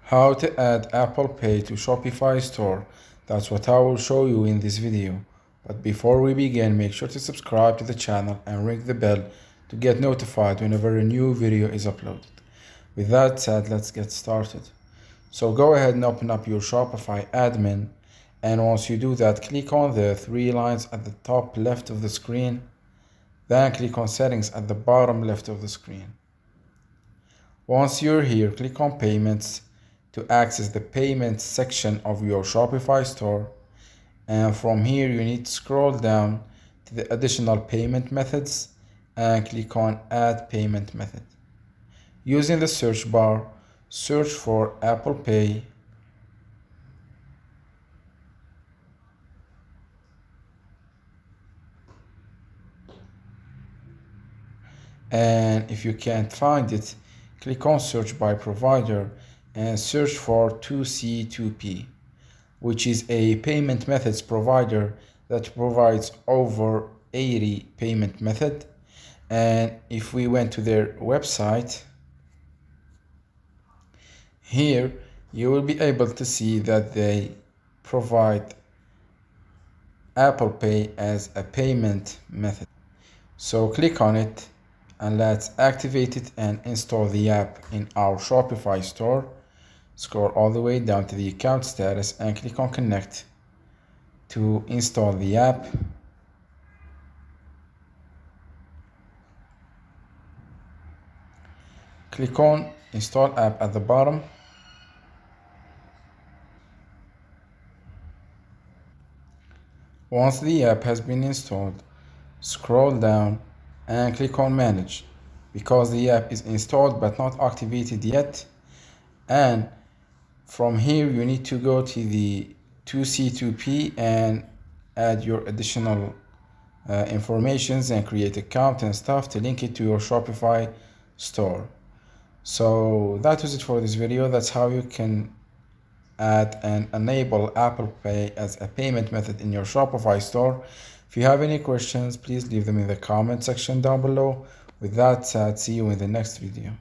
How to add Apple Pay to Shopify Store. That's what I will show you in this video. But before we begin, make sure to subscribe to the channel and ring the bell to get notified whenever a new video is uploaded. With that said, let's get started. So go ahead and open up your Shopify admin, and once you do that, click on the three lines at the top left of the screen. Then click on settings at the bottom left of the screen. Once you're here, click on payments to access the payments section of your Shopify store, and from here you need to scroll down to the additional payment methods and click on add payment method. Using the search bar, search for Apple Pay and if you can't find it, click on search by provider and search for 2C2P, which is a payment methods provider that provides over 80 payment method. And if we went to their website, here you will be able to see that they provide Apple Pay as a payment method. So click on it and let's activate it and install the app in our Shopify store. Scroll all the way down to the account status and click on connect to install the app. Click on install app at the bottom. Once the app has been installed, scroll down and click on manage, because the app is installed but not activated yet. And from here you need to go to the 2C2P and add your additional informations and create account and stuff to link it to your Shopify store. So that was it for this video. That's how you can add and enable Apple Pay as a payment method in your Shopify store. If you have any questions, please leave them in the comment section down below. With that said, see you in the next video.